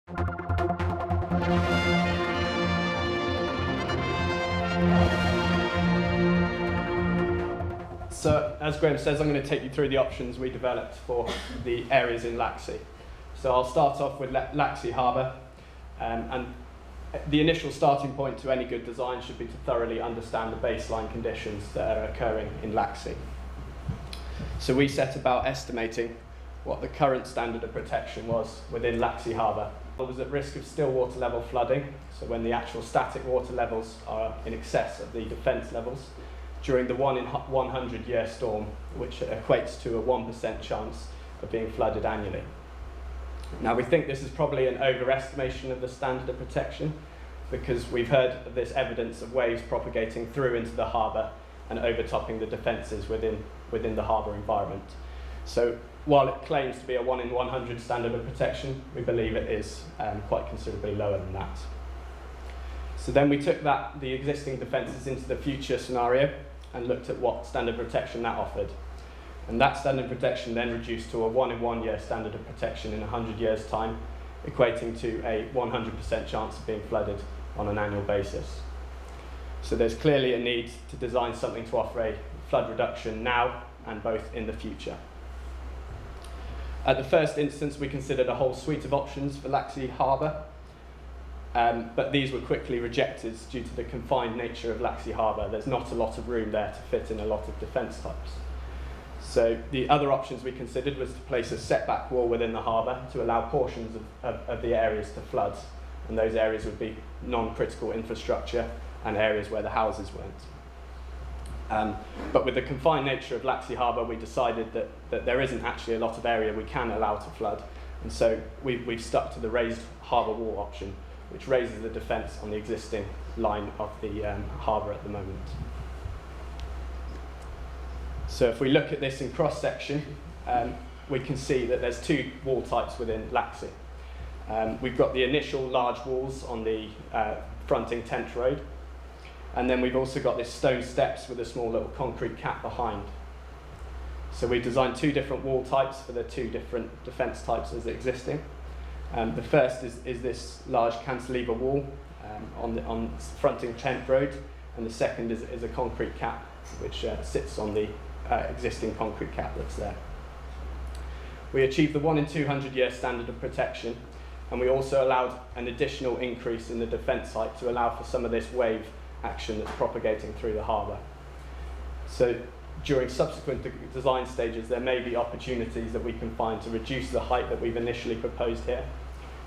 So, as Graham says, I'm going to take you through the options we developed for the areas in Laxey. So I'll start off with Laxey Harbour, and the initial starting point to any good design should be to thoroughly understand the baseline conditions that are occurring in Laxey. So we set about estimating what the current standard of protection was within Laxey Harbour. It was at risk of still water level flooding, so when the actual static water levels are in excess of the defence levels, during the 1 in 100 year storm, which equates to a 1% chance of being flooded annually. Now, we think this is probably an overestimation of the standard of protection, because we've heard of this evidence of waves propagating through into the harbour and overtopping the defences within the harbour environment. So while it claims to be a 1 in 100 standard of protection, we believe it is quite considerably lower than that. So then we took the existing defences into the future scenario and looked at what standard protection that offered. And that standard protection then reduced to a 1 in 1 year standard of protection in 100 years' time, equating to a 100% chance of being flooded on an annual basis. So there's clearly a need to design something to offer a flood reduction now and both in the future. At the first instance, we considered a whole suite of options for Laxey Harbour, but these were quickly rejected due to the confined nature of Laxey Harbour. There's not a lot of room there to fit in a lot of defence types. So the other options we considered was to place a setback wall within the harbour to allow portions of the areas to flood, and those areas would be non-critical infrastructure and areas where the houses weren't. But with the confined nature of Laxey Harbour, we decided that there isn't actually a lot of area we can allow to flood, and so we've stuck to the raised harbour wall option, which raises the defence on the existing line of the harbour at the moment. So if we look at this in cross-section, we can see that there's two wall types within Laxey. We've got the initial large walls on the fronting Tent Road, and then we've also got this stone steps with a small little concrete cap behind. So we designed two different wall types for the two different defence types as existing. The first is this large cantilever wall on fronting Tent Road, and the second is a concrete cap which sits on the existing concrete cap that's there. We achieved the 1 in 200 year standard of protection, and we also allowed an additional increase in the defence height to allow for some of this wave action that's propagating through the harbour. So during subsequent design stages, there may be opportunities that we can find to reduce the height that we've initially proposed here,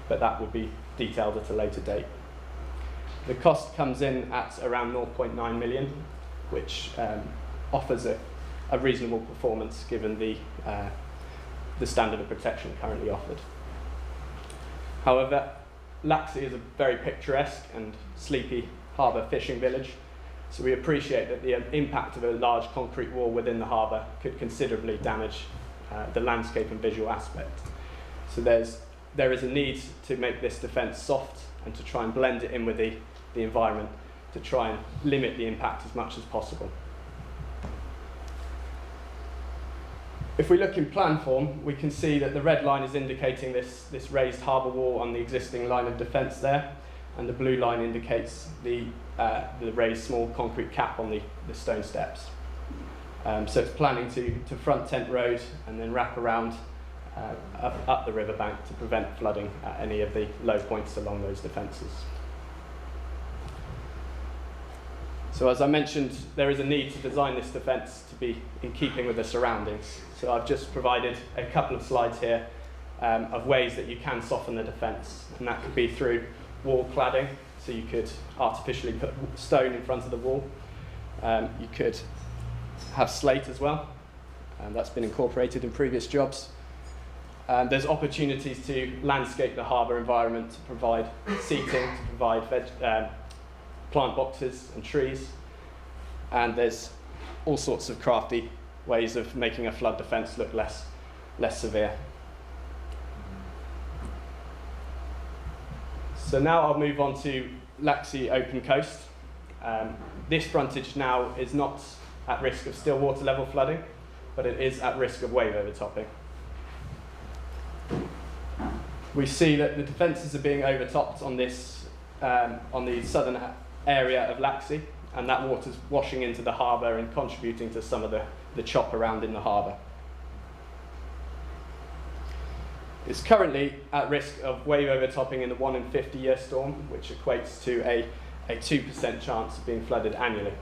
but that would be detailed at a later date. The cost comes in at around 0.9 million, which offers a reasonable performance given the standard of protection currently offered. However, Laxey is a very picturesque and sleepy harbour fishing village, so we appreciate that the impact of a large concrete wall within the harbour could considerably damage the landscape and visual aspect. So there is a need to make this defence soft and to try and blend it in with the environment to try and limit the impact as much as possible. If we look in plan form, we can see that the red line is indicating this raised harbour wall on the existing line of defence there, and the blue line indicates the raised small concrete cap on the stone steps. So it's planning to front Tent Road and then wrap around up the riverbank to prevent flooding at any of the low points along those defences. So as I mentioned, there is a need to design this defence to be in keeping with the surroundings. So I've just provided a couple of slides here of ways that you can soften the defence, and that could be through wall cladding, so you could artificially put stone in front of the wall. You could have slate as well, and that's been incorporated in previous jobs. There's opportunities to landscape the harbour environment, to provide seating, to provide plant boxes and trees, and there's all sorts of crafty ways of making a flood defence look less severe. So now I'll move on to Laxey Open Coast. This frontage now is not at risk of still water level flooding, but it is at risk of wave overtopping. we see that the defences are being overtopped on this, on the southern area of Laxey, and that water's washing into the harbour and contributing to some of the chop around in the harbour. It's currently at risk of wave overtopping in the 1 in 50 year storm, which equates to a 2% chance of being flooded annually.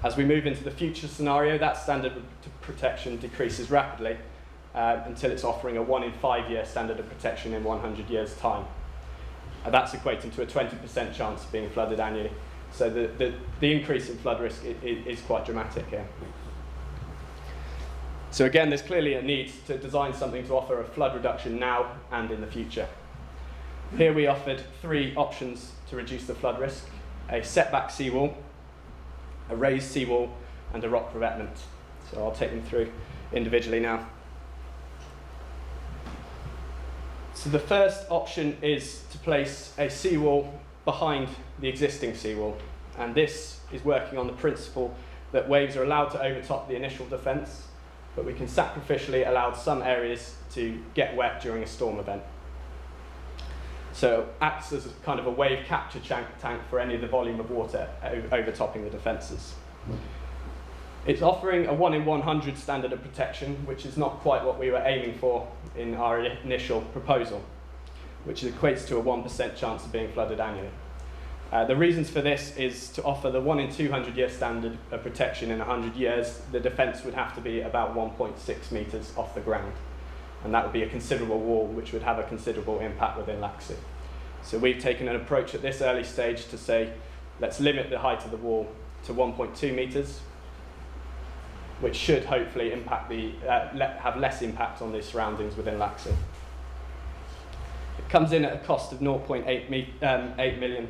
As we move into the future scenario, that standard of protection decreases rapidly until it's offering a 1 in 5 year standard of protection in 100 years' time. That's equating to a 20% chance of being flooded annually. So the increase in flood risk is quite dramatic here. So again, there's clearly a need to design something to offer a flood reduction now and in the future. Here we offered 3 options to reduce the flood risk: a setback seawall, a raised seawall, and a rock revetment. So I'll take them through individually now. So the first option is to place a seawall behind the existing seawall, and this is working on the principle that waves are allowed to overtop the initial defence, but we can sacrificially allow some areas to get wet during a storm event. So it acts as a kind of a wave capture tank for any of the volume of water overtopping the defences. It's offering a 1 in 100 standard of protection, which is not quite what we were aiming for in our initial proposal, which equates to a 1% chance of being flooded annually. The reasons for this is to offer the 1 in 200 year standard of protection in 100 years, the defence would have to be about 1.6 metres off the ground. And that would be a considerable wall, which would have a considerable impact within Laxey. So we've taken an approach at this early stage to say, let's limit the height of the wall to 1.2 metres, which should hopefully impact have less impact on the surroundings within Laxey. It comes in at a cost of £0.8 million.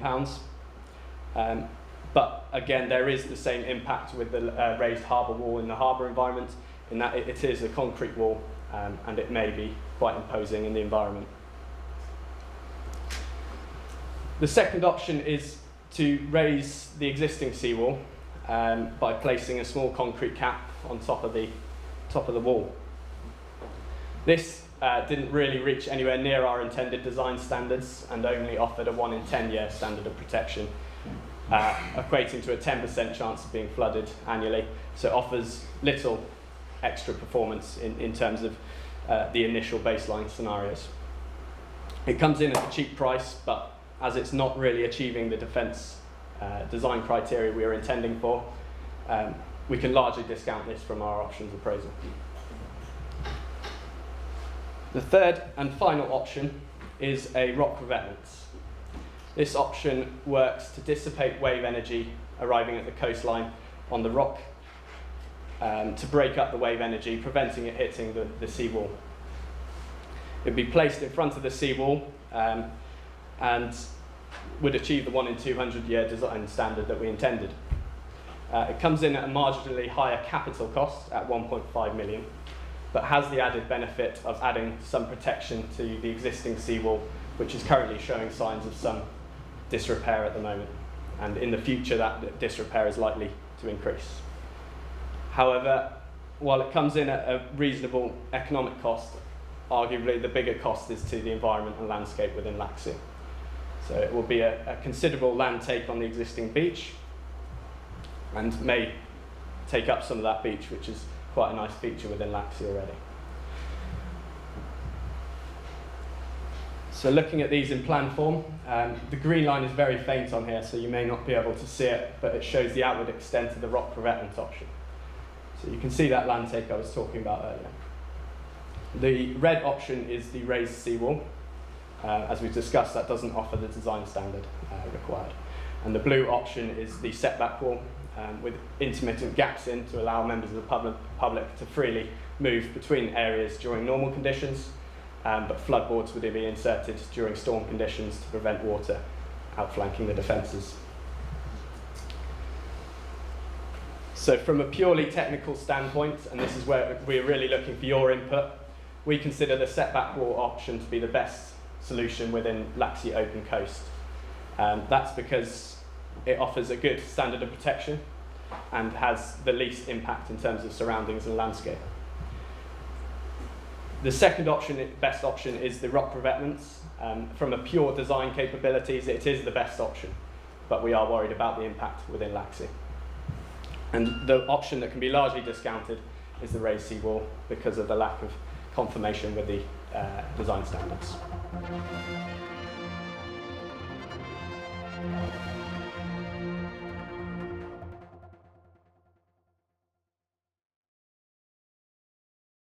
But again, there is the same impact with the raised harbour wall in the harbour environment, in that it is a concrete wall and it may be quite imposing in the environment. The second option is to raise the existing seawall by placing a small concrete cap on top of the wall. This didn't really reach anywhere near our intended design standards and only offered a 1 in 10 year standard of protection, equating to a 10% chance of being flooded annually. So it offers little extra performance in terms of the initial baseline scenarios. It comes in at a cheap price, but as it's not really achieving the defence design criteria we are intending for, we can largely discount this from our options appraisal. The third and final option is a rock revetment. This option works to dissipate wave energy arriving at the coastline on the rock to break up the wave energy, preventing it hitting the seawall. It would be placed in front of the seawall and would achieve the 1 in 200 year design standard that we intended. It comes in at a marginally higher capital cost at 1.5 million, but has the added benefit of adding some protection to the existing seawall, which is currently showing signs of some disrepair at the moment. And in the future, that disrepair is likely to increase. However, while it comes in at a reasonable economic cost, arguably the bigger cost is to the environment and landscape within Laxey. So it will be a considerable land take on the existing beach and may take up some of that beach, which is quite a nice feature within Laxey already. So looking at these in plan form, the green line is very faint on here, so you may not be able to see it, but it shows the outward extent of the rock revetment option. So you can see that land take I was talking about earlier. The red option is the raised seawall. As we've discussed, that doesn't offer the design standard required. And the blue option is the setback wall with intermittent gaps in to allow members of the public to freely move between areas during normal conditions, but floodboards would be inserted during storm conditions to prevent water outflanking the defences. So from a purely technical standpoint, and this is where we're really looking for your input, we consider the setback wall option to be the best solution within Laxey Open Coast. That's because it offers a good standard of protection and has the least impact in terms of surroundings and landscape. The second option, best option, is the rock revetments. From a pure design capabilities, it is the best option, but we are worried about the impact within Laxey. And the option that can be largely discounted is the raised seawall because of the lack of conformation with the design standards.